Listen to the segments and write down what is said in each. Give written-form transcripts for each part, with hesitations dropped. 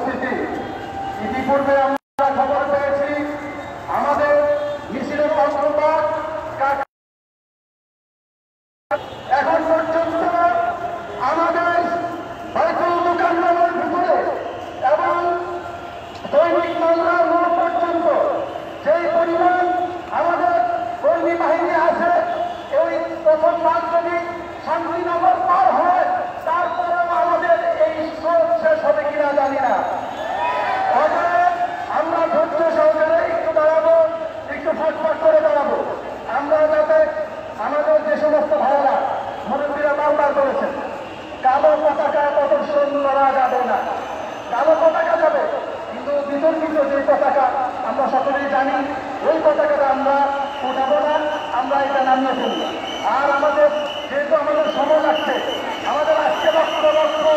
উপস্থিতি। ইতিপূর্বে আমরা খবর পেয়েছি আমাদের মিছিলের অগ্রপাত এখন পর্যন্ত আমাদের বাইতুল মুকাররমের ভিতরে এবং দৈনিক মামলার মোড় পর্যন্ত যেই পরিমাণ আমাদের কর্মী বাহিনী আছে, এই প্রথম মাস যদি শান্তিনগর পার হয় তারপরেও আমাদের এই স্রোত শেষ হবে কিনা জানি না। আমরা ধৈর্য সহকারে একটু দাঁড়াবো, একটু ফাঁক করে দাঁড়াবো। আমরা যাতে আমাদের যে সমস্ত ভাইয়েরা মুরব্বীরা মামলা করেছেন, কালো পতাকা প্রদর্শন করা যাবে না। কালো পতাকা যাবে, কিন্তু বিতর্কিত যে পতাকা আমরা সকলেই জানি, ওই পতাকাটা আমরা উঠাবো না, আমরা এটা নামিয়ে ফেলব। আর আমাদের যেহেতু আমাদের সময় লাগছে, আমাদের আজকে বক্তব্য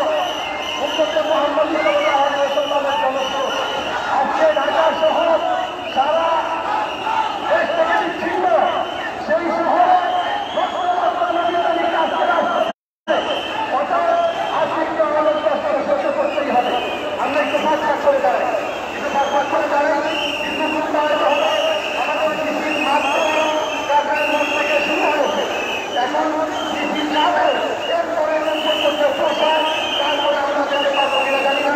উম্মতে মুহাম্মদ সাল্লাল্লাহু আলাইহি ওয়াসাল্লামের জনপ্রিয় আজকে ঢাকা শহর সারা দেশ থেকে বিচ্ছিন্ন, সেই শহরে করতেই হবে। আমরা একটু ফাঁক করে দাঁড়াই, একটু ফাঁক করে দাঁড়াই, কিন্তু আমাদের মিছিল মাত্র ঢাকার মোড় থেকে শুরু হয়েছে। এখন মিছিল যাবে, এরপরে প্রসার, তারপরে আমরা যেতে পারবো কিনা জানি না।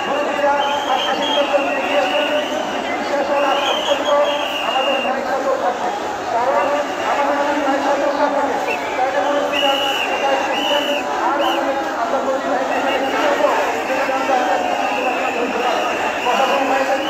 মুরব্বীরা আজকে সিদ্ধান্ত নিয়ে গিয়েছেন মিছিল শেষ হওয়ার পর্যন্ত আমাদের নাইসাত থাকবে, কারণ আমাদের যদি নাইসাত না থাকে তাহলে মুরব্বীরা কোথায় এসেছেন আর আমরা কর্মী বাহিনী এখানে কি করবো সেটা জানতে আমরা প্রশাসন ভাইদের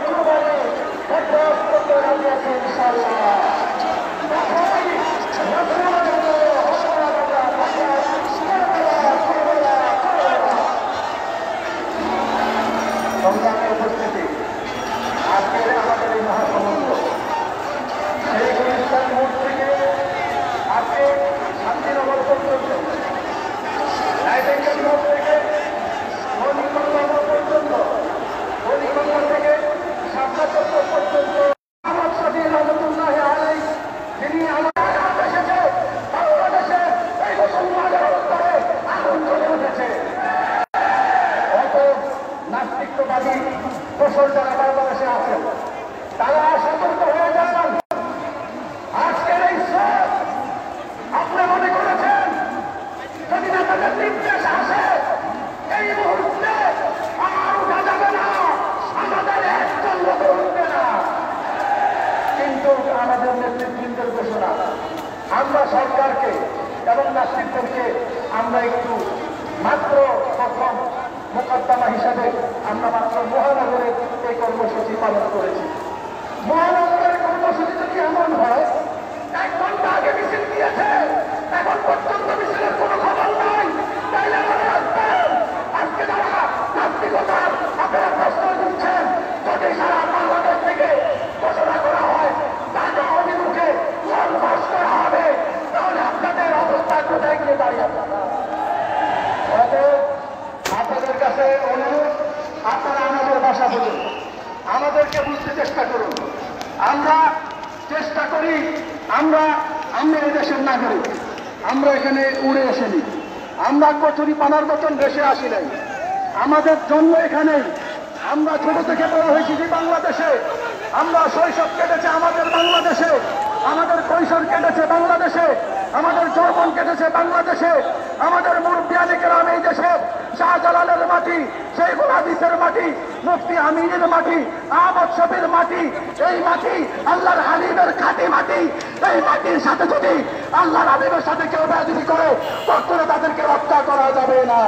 কুরবানি ফরজ করতে রাজি আছে ইনশাআল্লাহ। সংগ্রামে উপস্থিতি আজকের আমাদের এই মহাসমুদ্র সেই গুলিস্তান মোড় থেকে আজকে শান্তিনগর পর্যন্ত নাইটিঙ্গেল মোড় থেকে মণিকন্যা মোড় পর্যন্ত মণিকন্যা থেকে শাপলা চত্বর পর্যন্ত আহমদ শফি রহমতুল্লাহ আলাইহি তিনি আমাদের এসেছে বাংলাদেশে এই মুসলমানের অন্তরে আগুন জ্বলে উঠেছে। অত নাস্তিকবাদী দোষর যারা বাংলাদেশে আছেন তারা সতর্ক হয়ে যান। আজকের এই সব আপনি মনে করেছেন যদি আপনাদের নির্দেশ আসে এই মুহূর্তে আর উঠা যাবে না, আমাদের একজন লোক উঠবে না। কিন্তু আমাদের নেতৃবৃন্দের ঘোষণা আমরা সরকারকে এবং নাস্তিকদেরকে আমরা একটু মাত্র প্রথম মোকদ্দমা হিসাবে আমরা মাত্র মহানগরের এই কর্মসূচি পালন করেছি। মহানগরের কর্মসূচি যদি এমন হয় 1 ঘন্টা আগে মিছিল দিয়েছে এখন পর্যন্ত মিছিলের কোনো খবর নাই, তাইলে মনে রাখবেন আজকে যারা নাস্তিকতার আপনারা প্রশ্ন করছেন যদি সারা বাংলাদেশ থেকে ঘোষণা করা হয় ঢাকা অভিমুখে লঞ্চ করা হবে তাহলে আপনাদের অবস্থা কোথায় গিয়ে দাঁড়িয়ে আপনাদের কাছে অনুরোধ আপনারা আমাদের ভাষা বলুন, আমাদেরকে বুঝতে চেষ্টা করুন। আমরা চেষ্টা করি আমরা এই দেশের নাগরিক, আমরা এখানে উড়ে আসিনি, আমরা কচুরি পানার মতন দেশে আসি নাই, আমাদের জন্ম এখানেই, আমরা ছোট থেকে বড় হয়েছি যে বাংলাদেশে, আমরা শৈশব কেটেছে আমাদের বাংলাদেশে, আমাদের কৈশোর কেটেছে বাংলাদেশে, আমাদের যৌবন কেটেছে বাংলাদেশে, আমাদের মুরব্বিয়ানে কেরাম এই দেশে শাহজালালের মাটি, শেখুল হাদিসের মাটি, মুফতি আমিনের মাটি, আহমদ শফির মাটি, এই মাটি আল্লাহর হাবিবের খাঁটি মাটি। এই মাটির সাথে যদি আল্লাহর হাবিবের সাথে কেউ বেয়াদবি করে কখনো তাদেরকে রক্ষা করা যাবে না।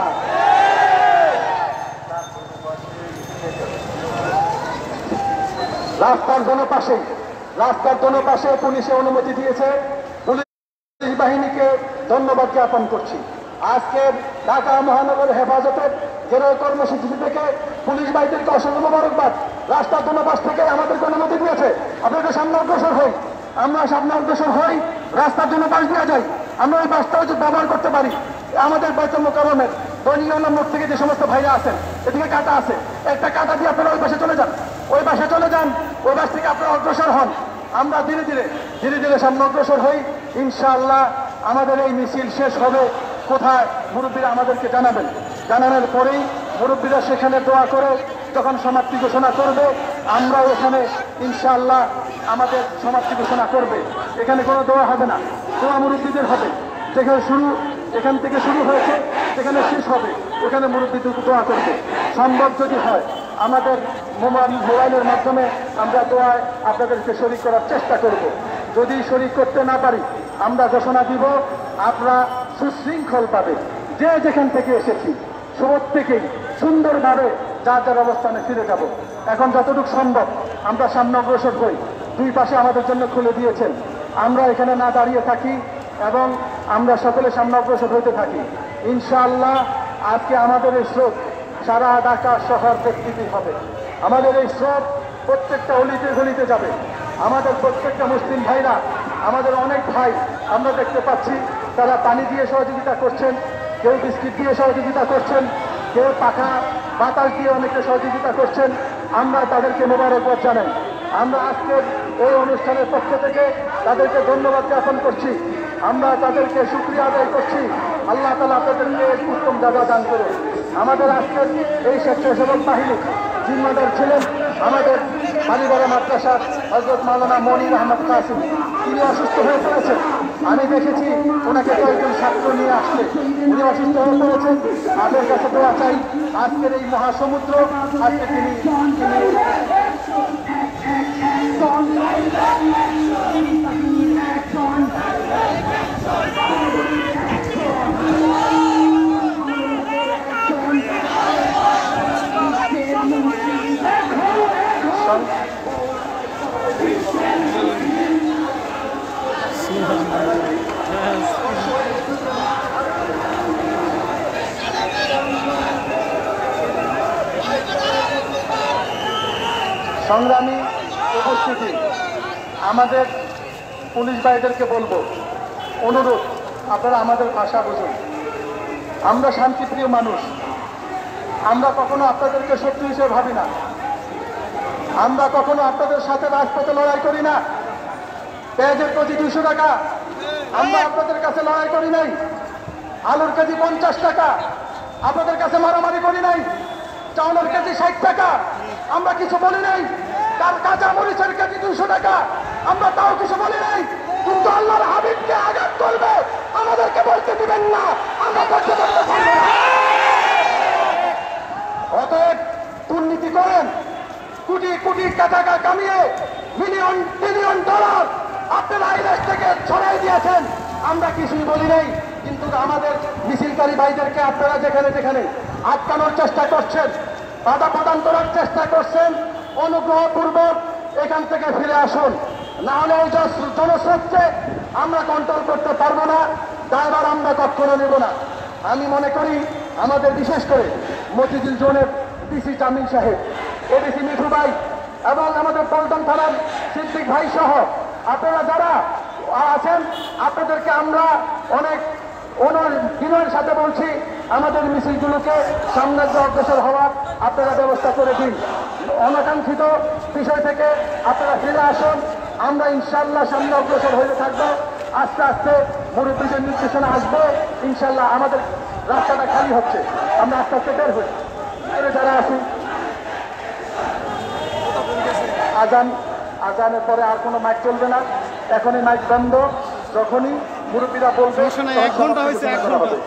রাস্তার দোনো পাশে পুলিশে অনুমতি দিয়েছে, পুলিশ বাহিনীকে ধন্যবাদ জ্ঞাপন করছি। আজকে ঢাকা মহানগর হেফাজতের জেনারেল কর্মসূচি থেকে পুলিশ বাহিনীকে অসংখ্য মোবারকবাদ। রাস্তার দোনো পাশ থেকে আমাদেরকে অনুমতি দিয়েছে, আপনাদের সামনে অগ্রসর হই, আমরা সামনে অগ্রসর হই, রাস্তার জন্য পাশ দিয়ে যাই, আমরা ওই বাসটাও ব্যবহার করতে পারি। আমাদের বাইতুল মোকাররমের দনিয়ানা মোড় থেকে যে সমস্ত ভাইরা আছেন এদিকে কাটা আছে, একটা কাটা দিয়ে আপনারা ওই পাশে চলে যান, ওই পাশে চলে যান, ওই পাশ থেকে আপনারা অগ্রসর হন। আমরা ধীরে ধীরে সামনে অগ্রসর হই। ইনশাআল্লাহ আমাদের এই মিছিল শেষ হবে কোথায় মুরব্বীরা আমাদেরকে জানাবেন, জানানোর পরেই মুরব্বীরা সেখানে দোয়া করে যখন সমাপ্তি ঘোষণা করবে আমরাও এখানে ইনশাআল্লাহ আমাদের সমাপ্তি ঘোষণা করবে। এখানে কোনো দোয়া হবে না, দোয়া মুরব্বীদের হবে। এখান থেকে শুরু হয়েছে যেখানে শেষ হবে ওখানে মুরব্বী দোয়া করবে। সম্ভব যদি হয় আমাদের মোবাইলের মাধ্যমে আমরা দোয়ায় আপনাদেরকে শরীক করার চেষ্টা করব। যদি শরীক করতে না পারি আমরা ঘোষণা দিব, আপনারা সুশৃঙ্খলভাবে যে যেখান থেকে এসেছি প্রত্যেকেই সুন্দরভাবে যার যার অবস্থানে ফিরে যাব। এখন যতটুকু সম্ভব আমরা সামনে অগ্রসর হই, দুই পাশে আমাদের জন্য খুলে দিয়েছেন, আমরা এখানে না দাঁড়িয়ে থাকি এবং আমরা সকলে সামনে অগ্রসর হইতে থাকি। ইনশাআল্লাহ আজকে আমাদের এই স্রোত সারা ঢাকা শহর ব্যক্তিটি হবে, আমাদের এই স্রোত প্রত্যেকটা অলিতে গলিতে যাবে। আমাদের প্রত্যেকটা মুসলিম ভাইরা, আমাদের অনেক ভাই আমরা দেখতে পাচ্ছি তারা পানি দিয়ে সহযোগিতা করছেন, কেউ বিস্কিট দিয়ে সহযোগিতা করছেন, কেউ পাখা বাতাস দিয়ে অনেকে সহযোগিতা করছেন। আমরা তাদেরকে মোবারকবাদ জানাই। আমরা আজকের এই অনুষ্ঠানের পক্ষ থেকে তাদেরকে ধন্যবাদ জ্ঞাপন করছি, আমরা তাদেরকে শুকরিয়া আদায় করছি। আল্লাহ তাআলা আপনাদেরকে উত্তম জাযা দান করুন। আমাদের আজকের এই স্বেচ্ছাসেবক বাহিনী জিম্মাদার ছিলেন আমাদের বালিবাড়া মাদ্রাসার হযরত মাওলানা মনির আহমদ কাসিম। তিনি অসুস্থ হয়ে পড়েছেন, আমি দেখেছি ওনাকে কয়েকজন ছাত্র নিয়ে আসছে, উনি অসুস্থ হয়ে পড়েছেন। আপনাদের কাছে দোয়া চাই আজকের এই মহাসমুদ্র আজকে তিনি সংগ্রামী উপস্থিতি, আমাদের পুলিশ ভাইদেরকে বলবো, অনুরোধ আপনারা আমাদের ভাষা বুঝুন। আমরা শান্তিপ্রিয় মানুষ, আমরা কখনো আপনাদেরকে শত্রু হিসেবে ভাবি না, আমরা কখনো আপনাদের সাথে রাজপথে লড়াই করি না। পেঁয়াজের কেজি 200 টাকা, আমরা আপনাদের কাছে লড়াই করি নাই। আলুর কেজি 50 টাকা, আপনাদের কাছে মারামারি করি নাই। চাউলের কেজি 60 টাকা, আমরা কিছু বলি নাই। তার কাঁচা মরিচের কেজি 200 টাকা, আমরা তাও কিছু বলি নাই। কিন্তু আল্লাহর হাবিবকে আঘাত করবে, আমাদেরকে বলতে দিবেন না, আমরা করতে পারবো না। অতএব দুর্নীতি করেন, কোটি কোটি টাকা কামিয়ে মিলিয়ন বিলিয়ন ডলার আপনারা এই দেশ থেকে ছড়াই দিয়েছেন, আমরা কিছুই বলি নাই। কিন্তু আমাদের মিছিলকারী ভাইদেরকে আপনারা যেখানে যেখানে আটকানোর চেষ্টা করছেন, বাধা প্রদান করার চেষ্টা করছেন, অনুগ্রহপূর্বক এখান থেকে ফিরে আসুন। না হলে এই জনস্রোতকে আমরা কন্ট্রোল করতে পারবো না, দায়ভার আমরা কখনো নেব না। আমি মনে করি আমাদের বিশেষ করে মতিঝিল জোনের ডিসি জামিল সাহেব, এডিসি মিঠু ভাই এবং আমাদের পল্টন থানার সিদ্দিক ভাই সহ আপনারা যারা আছেন, আপনাদেরকে আমরা অনেক বিনয়ের সাথে বলছি, আমাদের মিছিলগুলোকে সামনে অগ্রসর হওয়ার আপনারা ব্যবস্থা করে দিন। অনাকাঙ্ক্ষিত বিষয় থেকে আপনারা ফিরে আসুন, আমরা ইনশাল্লাহ সামনে অগ্রসর হয়ে থাকবো। আস্তে আস্তে মুরব্বীদের নির্দেশনা আসবে, ইনশাল্লাহ আমাদের রাস্তাটা খালি হচ্ছে, আমরা আস্তে আস্তে বের হই। যারা আসি আজানের পরে আর কোনো মাইক চলবে না, এখনই মাইক বন্ধ। যখনই মুরব্বীরা বলবে 1 ঘন্টা হয়েছে, 1 ঘন্টা।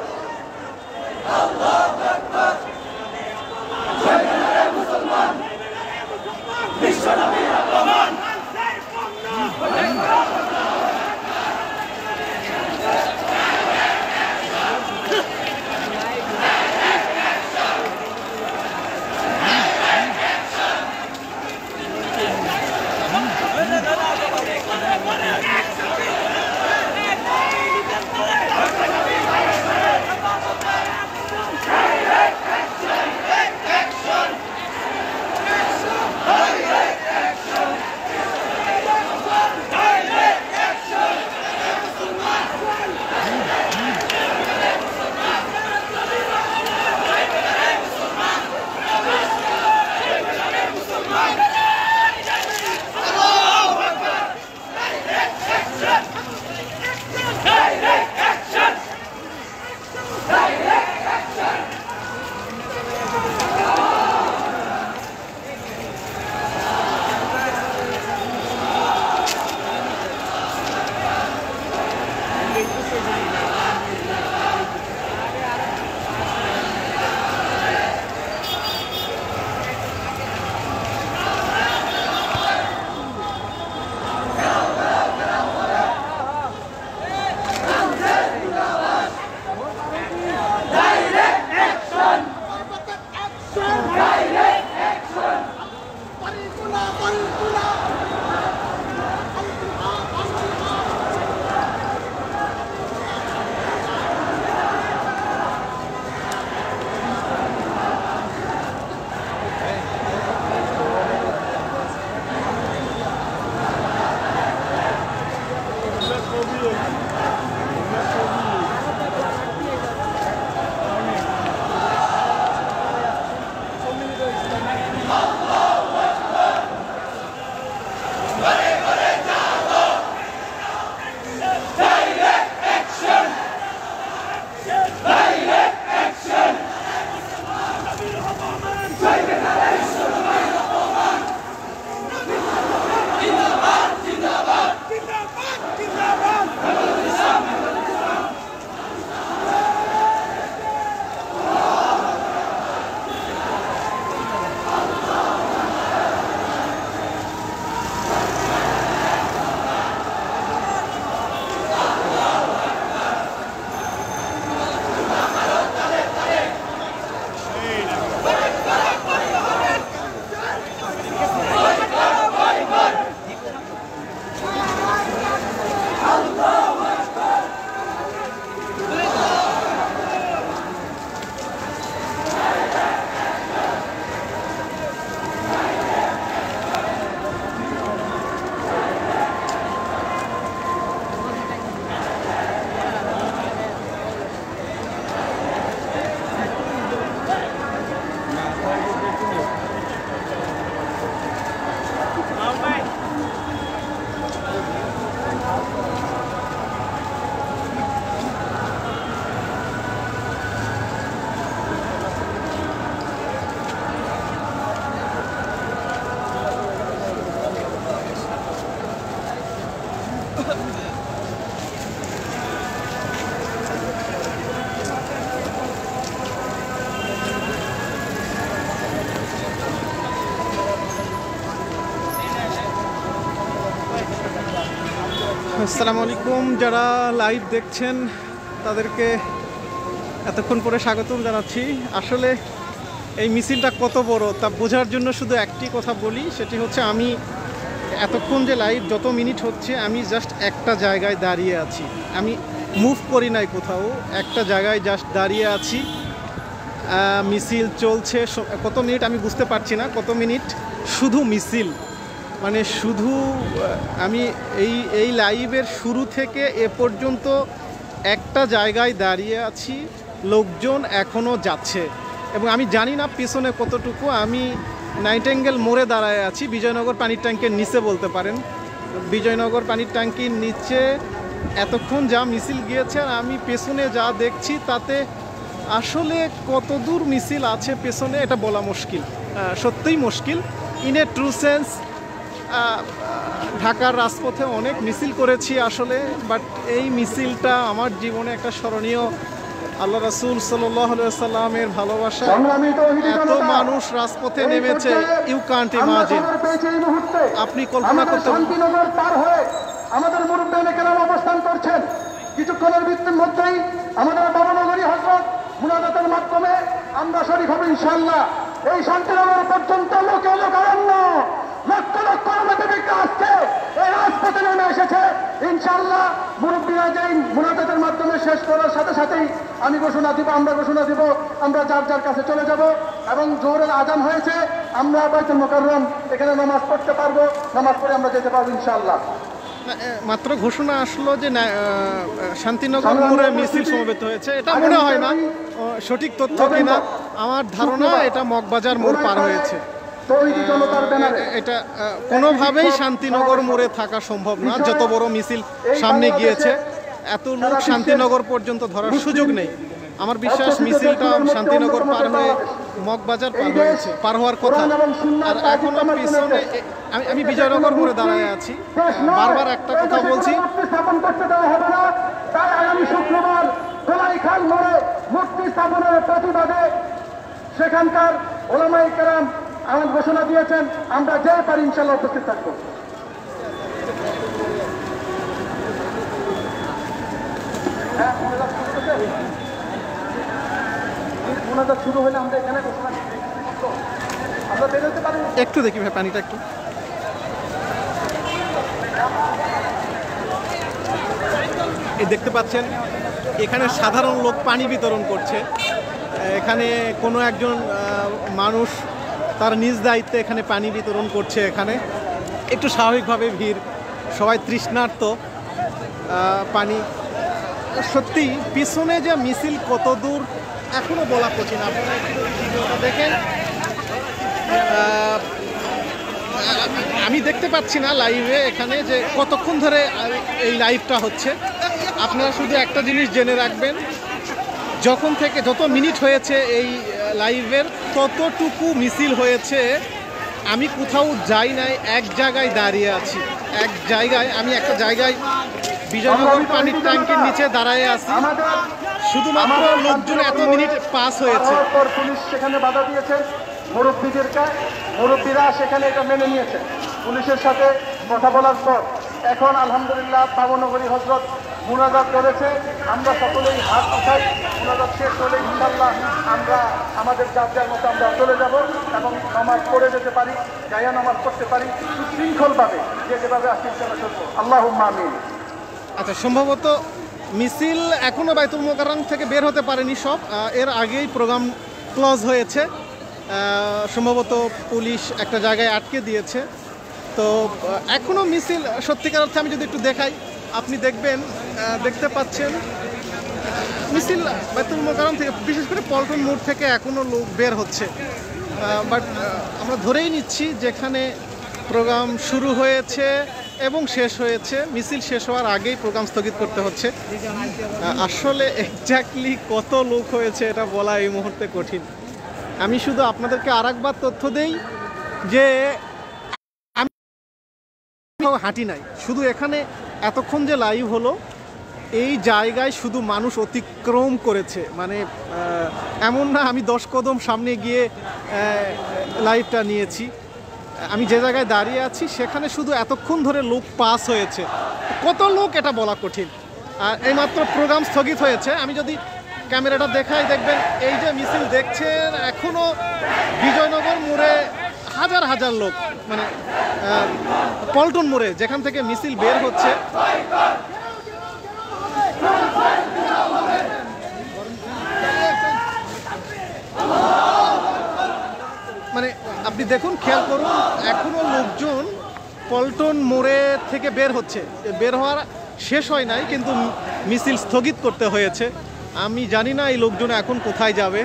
আসসালামু আলাইকুম, যারা লাইভ দেখছেন তাদেরকে এতক্ষণ পরে স্বাগতম জানাচ্ছি। আসলে এই মিছিলটা কত বড় তা বোঝার জন্য শুধু একটি কথা বলি, সেটি হচ্ছে আমি এতক্ষণ যে লাইভ যত মিনিট হচ্ছে আমি জাস্ট একটা জায়গায় দাঁড়িয়ে আছি, আমি মুভ করি নাই কোথাও, একটা জায়গায় জাস্ট দাঁড়িয়ে আছি। মিছিল চলছে কত মিনিট আমি বুঝতে পারছি না, কত মিনিট শুধু মিছিল, মানে শুধু আমি এই লাইভের শুরু থেকে এ পর্যন্ত একটা জায়গায় দাঁড়িয়ে আছি, লোকজন এখনও যাচ্ছে এবং আমি জানি না পেছনে কতটুকু। আমি নাইটেঙ্গেল মোড়ে দাঁড়ায় আছি, বিজয়নগর পানির ট্যাঙ্কের নিচে বলতে পারেন। বিজয়নগর পানির ট্যাঙ্কির নিচে এতক্ষণ যা মিছিল গিয়েছে আর আমি পেছনে যা দেখছি তাতে আসলে কত দূর মিছিল আছে পেছনে এটা বলা মুশকিল, সত্যিই মুশকিল। ইন এ ট্রু সেন্স ঢাকার রাজপথে অনেক মিছিল করেছি আসলে, বাট এই মিছিলটা আমার জীবনে একটা স্মরণীয়। আল্লাহ রাসূল সাল্লাল্লাহু আলাইহি ওয়াসাল্লামের ভালোবাসা, এত মানুষ রাজপথে নেমেছে, ইউ কান্ট ইমাজিন। আপনি কল্পনা করতে শান্তিনগর পার হয়ে আমাদের মুরব্বিয়ানে কেরাম অবস্থান করছেন। কিছুক্ষণের ভিত্তির মধ্যেই আমাদের বাবানগরী হযরত মুনাজাতের মাধ্যমে আমরা শরীক হব ইনশাআল্লাহ। এই শান্তিনগর পর্যন্ত লোকে লোকারণ্য লক্ষ লক্ষ ব্যক্তি আসছে, এই রাজপথে নেমে এসেছে। ইনশাআল্লাহ মুরব্বীরা যেই মুনাজাতের মাধ্যমে শেষ করার সাথে সাথেই আমি ঘোষণা দিব, আমরা ঘোষণা দিব, আমরা যার যার কাছে চলে যাব এবং জোহরের আজান হয়েছে, আমরা বাইতুল মুকাররম এখানে নামাজ পড়তে পারবো, নামাজ পড়ে আমরা যেতে পারবো ইনশাআল্লাহ। মাত্র ঘোষণা আসলো যে শান্তিনগর মোড়ে মিছিল সমবেত হয়েছে, এটা মনে হয় না সঠিক তথ্য কিনা, আমার ধারণা এটা মগবাজার মোড় পার হয়েছে। এটা কোনোভাবেই শান্তিনগর মোড়ে থাকা সম্ভব না, যত বড় মিছিল সামনে গিয়েছে এত লোক শান্তিনগর পর্যন্ত ধরার সুযোগ নেই। আমার বিশ্বাস মিছিলটা শান্তিনগর পার হয়ে মগবাজার পার হয়েছে, পার হওয়ার কথা। আর এখন পিছনে আমি বিজয়নগর মোড়ে দাঁড়ায় আছি, বারবার একটা কথা বলছি, স্থাপন করতে দেওয়া হবে না। তাই আগামী শুক্রবার ধোলাইখাল মোড়ে মূর্তি স্থাপনের প্রতিবাদে সেখানকার ওলামায়ে কেরাম আমার ঘোষণা দিয়েছেন, আমরা যে পারি ইনশাআল্লাহ উপস্থিত থাকবো। মোনাজাত শুরু হলে আমরা এখানে ঘোষণা আমরা বেরোতে পারি। একটু দেখি ভাই পানিটা একটু। এই দেখতে পাচ্ছেন এখানে সাধারণ লোক পানি বিতরণ করছে। এখানে কোনো একজন মানুষ তার নিজ দায়িত্বে এখানে পানি বিতরণ করছে। এখানে একটু স্বাভাবিকভাবে ভিড়, সবাই তৃষ্ণার্ত পানি। সত্যি পিছনে যে মিছিল কত দূর এখনো বলা কঠিন। আপনারা একটু ভিডিওটা দেখেন, আমি দেখতে পাচ্ছি না লাইভে এখানে যে কতক্ষণ ধরে এই লাইভটা হচ্ছে। আপনারা শুধু একটা জিনিস জেনে রাখবেন, যখন থেকে যত মিনিট হয়েছে এই লাইভের ততটুকু মিছিল হয়েছে। আমি কোথাও যাই নাই, এক জায়গায় দাঁড়িয়ে আছি, এক জায়গায়। আমি একটা জায়গায় বিজয়নগর পানির ট্যাঙ্কের নিচে দাঁড়ায় আছি, শুধুমাত্র লোকজন এত মিনিট পাস হয়েছে। পুলিশ সেখানে বাধা দিয়েছেন মুরব্বীদেরকে, মুরব্বীরা সেখানে এটা মেনে নিয়েছে। পুলিশের সাথে কথা বলার পর এখন আলহামদুলিল্লাহ বাবনগরী হযরত মুনাজাত করেছে। আমরা সকলেই হাত উঠাই, মুনাজাত শেষ হলে ইনশাআল্লাহ আমরা আমাদের যার যার মতো আমরা চলে যাব এবং নামাজ পড়ে যেতে পারি, গায়া নামাজ পড়তে পারি সুশৃঙ্খলভাবে, যেভাবে আসছে ইনশাআল্লাহ করবো। আল্লাহুম্মা আমিন। আচ্ছা, সম্ভবত মিছিল এখনও বাইতুল মোকাররম থেকে বের হতে পারেনি সব, এর আগেই প্রোগ্রাম ক্লোজ হয়েছে। সম্ভবত পুলিশ একটা জায়গায় আটকে দিয়েছে। তো এখনও মিছিল সত্যিকার অর্থে আমি যদি একটু দেখাই, আপনি দেখবেন, দেখতে পাচ্ছেন মিছিল বাইতুল মোকাররম থেকে, বিশেষ করে পল্টন মোড় থেকে এখনও লোক বের হচ্ছে। বাট আমরা ধরেই নিচ্ছি যেখানে প্রোগ্রাম শুরু হয়েছে এবং শেষ হয়েছে, মিছিল শেষ হওয়ার আগেই প্রোগ্রাম স্থগিত করতে হচ্ছে। আসলে এক্স্যাক্টলি কত লোক হয়েছে এটা বলা এই মুহূর্তে কঠিন। আমি শুধু আপনাদেরকে আরেকবার তথ্য দেই যে আমি হাঁটি নাই, শুধু এখানে এতক্ষণ যে লাইভ হলো এই জায়গায় শুধু মানুষ অতিক্রম করেছে। মানে এমন না আমি 10 কদম সামনে গিয়ে লাইভটা নিয়েছি। আমি যে জায়গায় দাঁড়িয়ে আছি সেখানে শুধু এতক্ষণ ধরে লোক পাস হয়েছে। কত লোক এটা বলা কঠিন। আর এইমাত্র প্রোগ্রাম স্থগিত হয়েছে। আমি যদি ক্যামেরাটা দেখাই, দেখবেন এই যে মিছিল দেখছেন, এখনো বিজয়নগর মোড়ে হাজার হাজার লোক, মানে পল্টন মোড়ে যেখান থেকে মিছিল বের হচ্ছে, মানে আপনি দেখুন, খেয়াল করুন, এখনো লোকজন পল্টন মোড়ে থেকে বের হচ্ছে। বের হওয়ার শেষ হয় নাই, কিন্তু মিছিল স্থগিত করতে হয়েছে। আমি জানি না এই লোকজন এখন কোথায় যাবে।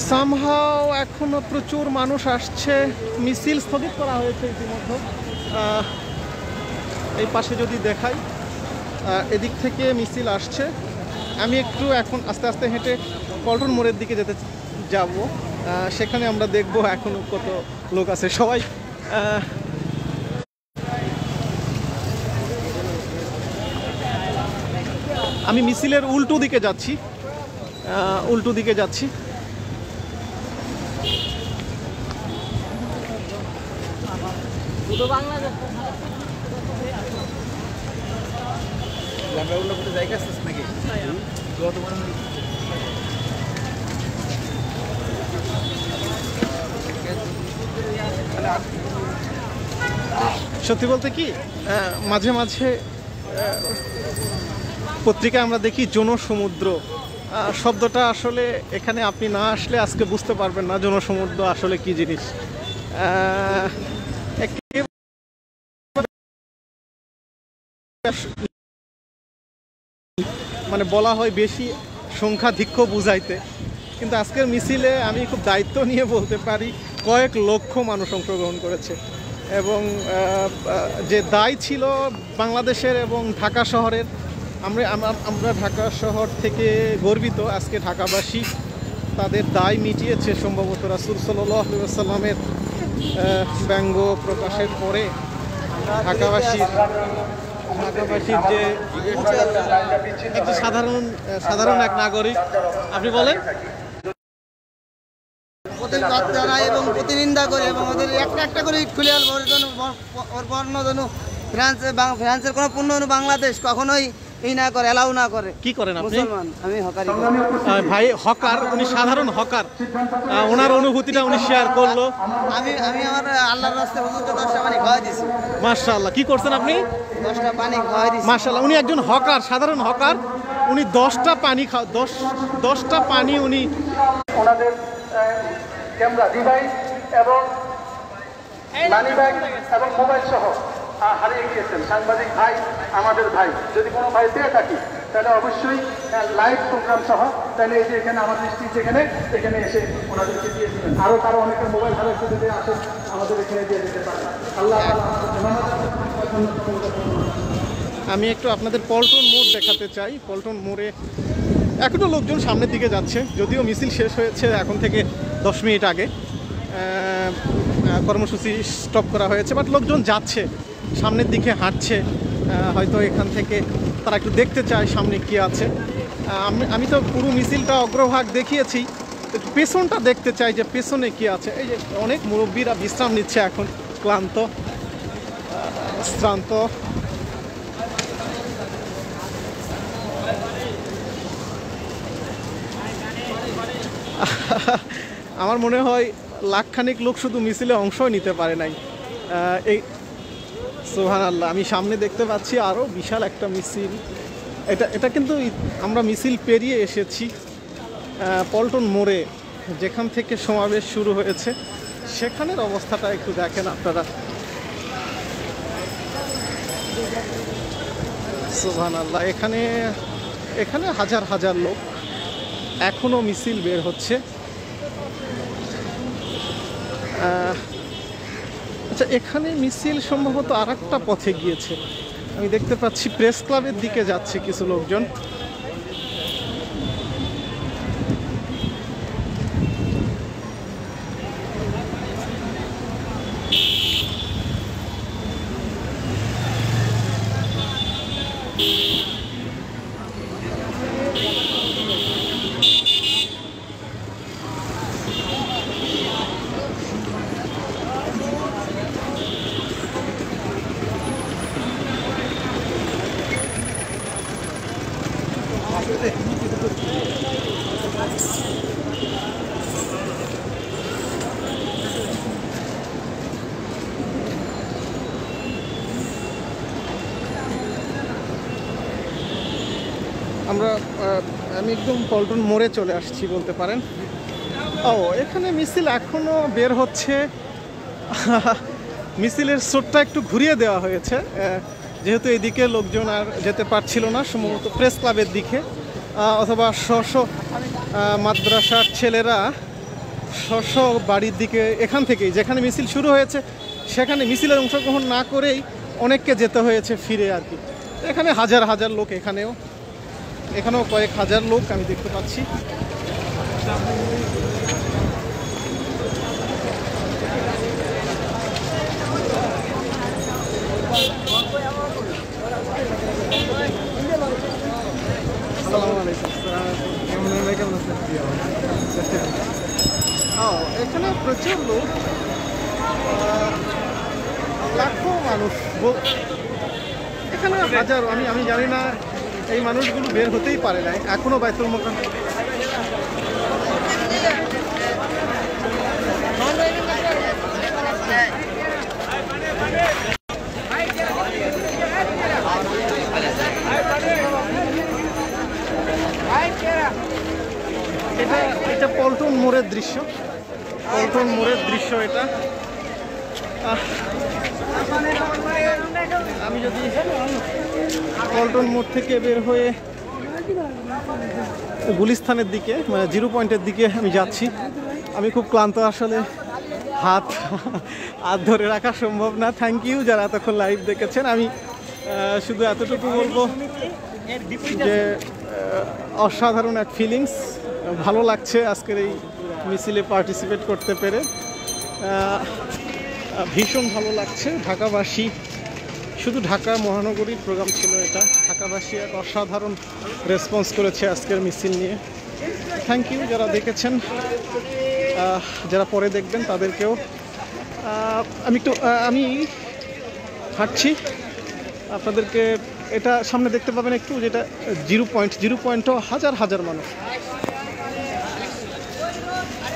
সামহাও এখনো প্রচুর মানুষ আসছে। মিছিল স্থগিত করা হয়েছে ইতিমধ্যে। এই পাশে যদি দেখাই, এদিক থেকে মিছিল আসছে। আমি একটু এখন আস্তে আস্তে হেঁটে পল্টন মোড়ের দিকে যেতে যাব। সেখানে আমরা দেখব এখনো কত লোক আছে। সবাই আমি মিছিলের উল্টো দিকে যাচ্ছি, উল্টো দিকে যাচ্ছি। সত্যি বলতে কি, মাঝে মাঝে পত্রিকায় আমরা দেখি জনসমুদ্র শব্দটা, আসলে এখানে আপনি না আসলে আজকে বুঝতে পারবেন না জনসমুদ্র আসলে কি জিনিস। মানে বলা হয় বেশি সংখ্যাধিক্য বুঝাইতে, কিন্তু আজকের মিছিলে আমি খুব দায়িত্ব নিয়ে বলতে পারি কয়েক লক্ষ মানুষ অংশগ্রহণ করেছে। এবং যে দায় ছিল বাংলাদেশের এবং ঢাকা শহরের, আমরা ঢাকা শহর থেকে গর্বিত। আজকে ঢাকাবাসী তাদের দায় মিটিয়েছে সম্ভবত রাসূল সাল্লাল্লাহু আলাইহি ওয়াসাল্লামের ব্যঙ্গ প্রকাশের পরে। ঢাকাবাসীর যে একটু সাধারণ এক নাগরিক, আপনি বলেন, প্রতিবাদ জানাই এবং প্রতিনিন্দা করে এবং ওদের একটা করে খুলে বর্ণ যেন ফ্রান্সের কোনো পূর্ণ বাংলাদেশ কখনোই এই না করে, এলাও না করে। কি করেন আপনি? মুসলমান, আমি হকারি। ভাই হকার, উনি সাধারণ হকার, ওনার অনুভূতিটা উনি শেয়ার করলো। আমি আমার আল্লাহর রাস্তায় হুজুরকে 10টা পানি খাওয়াই দিয়েছি। মাশাআল্লাহ, কি করছেন আপনি? 10টা পানি খাওয়াই দিয়েছি। মাশাআল্লাহ, উনি একজন হকার, সাধারণ হকার। উনি 10টা পানি 10টা পানি উনি ওনাদের ক্যামেরা ডিভাইস এবং মানি ব্যাগ এবং মোবাইল সহ হারিয়ে গিয়েছেন। সাংবাদিক ভাই, আমাদের ভাই, যদি কোনো ভাই পেয়ে থাকি তাহলে অবশ্যই লাইভ প্রোগ্রাম সহ, তাহলে এই যে এখানে আমাদের স্ত্রী যেখানে এখানে এসে ওনাদেরকে দিয়েছিলেন। আরও কারো অনেকের মোবাইল হারিয়েছে, যদি আসেন আমাদের এখানে দিয়ে দিতে পারেন। আল্লাহ আমি একটু আপনাদের পল্টন মোড় দেখাতে চাই। পল্টন মোড়ে এখনও লোকজন সামনের দিকে যাচ্ছে, যদিও মিছিল শেষ হয়েছে এখন থেকে 10 মিনিট আগে। কর্মসূচি স্টপ করা হয়েছে, বাট লোকজন যাচ্ছে, সামনের দিকে হাঁটছে। হয়তো এখান থেকে তারা একটু দেখতে চায় সামনে কি আছে। আমি তো পুরো মিছিলটা অগ্রভাগ দেখিয়েছি, একটু পেছনটা দেখতে চাই যে পেছনে কি আছে। এই যে অনেক মুরব্বীরা বিশ্রাম নিচ্ছে এখন, ক্লান্ত শ্রান্ত। আমার মনে হয় লাখখানিক লোক শুধু মিছিলে অংশ নিতে পারে নাই। এই সুবহানাল্লাহ, আমি সামনে দেখতে পাচ্ছি আরও বিশাল একটা মিছিল। এটা কিন্তু আমরা মিছিল পেরিয়ে এসেছি পল্টন মোড়ে, যেখান থেকে সমাবেশ শুরু হয়েছে। সেখানের অবস্থাটা একটু দেখেন আপনারা। সুবহানাল্লাহ, এখানে এখানে হাজার হাজার লোক, এখনো মিছিল বের হচ্ছে। আচ্ছা, এখানে মিছিল সম্ভবত আর একটা পথে গিয়েছে, আমি দেখতে পাচ্ছি প্রেস ক্লাবের দিকে যাচ্ছে কিছু লোকজন। আমি একদম পল্টন মোড়ে চলে আসছি বলতে পারেন। এখানে মিছিল এখনো বের হচ্ছে। মিছিলের স্রোতটা একটু ঘুরিয়ে দেওয়া হয়েছে, যেহেতু এইদিকে লোকজন আর যেতে পারছিল না, সম্ভবত প্রেস ক্লাবের দিকে অথবা মাদ্রাসার ছেলেরা বাড়ির দিকে, এখান থেকেই যেখানে মিছিল শুরু হয়েছে সেখানে মিছিলের অংশগ্রহণ না করেই অনেককে যেতে হয়েছে ফিরে আর কি। এখানে হাজার হাজার লোক, এখানেও কয়েক হাজার লোক আমি দেখতে পাচ্ছি। এখানে প্রচুর লোক, লাখো মানুষ, এখানে হাজারো, আমি জানি না এই মানুষগুলো বের হতেই পারে না এখনো বাইতুল মোকাররম। এটা পল্টন মোড়ের দৃশ্য, এটা। আমি যদি পল্টন মোড় থেকে বের হয়ে গুলিস্তানের দিকে, মানে জিরো পয়েন্টের দিকে আমি যাচ্ছি, আমি খুব ক্লান্ত, আসলে হাত ধরে রাখা সম্ভব না। থ্যাংক ইউ যারা এতক্ষণ লাইভ দেখেছেন। আমি শুধু এতটুকু বলবো যে অসাধারণ এক ফিলিংস, ভালো লাগছে আজকের এই মিছিলে পার্টিসিপেট করতে পেরে, ভীষণ ভালো লাগছে। ঢাকাবাসী, শুধু ঢাকা মহানগরীর প্রোগ্রাম ছিল এটা, ঢাকাবাসী এক অসাধারণ রেসপন্স করেছে আজকের মিছিল নিয়ে। থ্যাংক ইউ যারা দেখেছেন, যারা পরে দেখবেন তাদেরকেও। আমি হাঁটছি, আপনাদেরকে এটা সামনে দেখতে পাবেন একটু, যেটা জিরো পয়েন্টও হাজার হাজার মানুষ।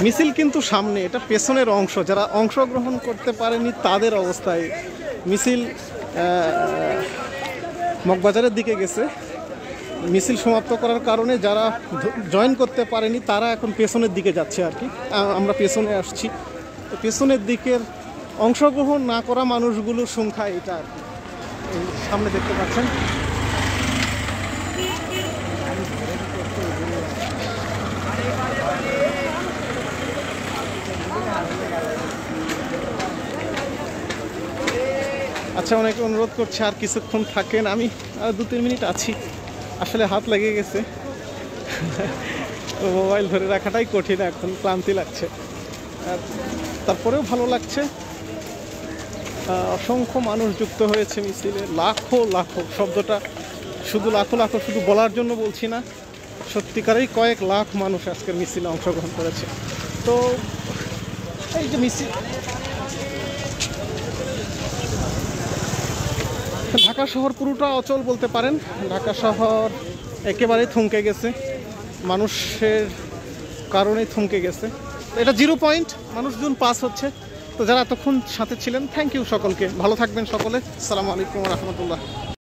মিছিল কিন্তু সামনে, এটা পেছনের অংশ, যারা অংশগ্রহণ করতে পারেনি তাদের অবস্থায়। মিছিল মগবাজারের দিকে গেছে, মিছিল সমাপ্ত করার কারণে যারা জয়েন করতে পারেনি তারা এখন পেছনের দিকে যাচ্ছে আর কি। আমরা পেছনে আসছি, পেছনের দিকের অংশগ্রহণ না করা মানুষগুলোর সংখ্যা এটা আর কি, সামনে দেখতে পাচ্ছেন। আচ্ছা, অনেকে অনুরোধ করছে আর কিছুক্ষণ থাকেন, আমি আর 2-3 মিনিট আছি। আসলে হাত লেগে গেছে, মোবাইল ধরে রাখাটাই কঠিন, এখন ক্লান্তি লাগছে, তারপরেও ভালো লাগছে। অসংখ্য মানুষ যুক্ত হয়েছে মিছিলে, লাখো লাখো, শব্দটা শুধু লাখো লাখো শুধু বলার জন্য বলছি না, সত্যিকারেই কয়েক লাখ মানুষ আজকের মিছিলে অংশগ্রহণ করেছে। তো এই যে মিছিল, ঢাকা শহর পুরোটা অচল বলতে পারেন। ঢাকা শহর একেবারেই থমকে গেছে, মানুষের কারণেই থমকে গেছে। এটা জিরো পয়েন্ট, মানুষজন পাস হচ্ছে। তো যারা এতক্ষণ সাথে ছিলেন, থ্যাংক ইউ সকলকে, ভালো থাকবেন সকলে। আসসালামু আলাইকুম ওয়া রাহমাতুল্লাহ।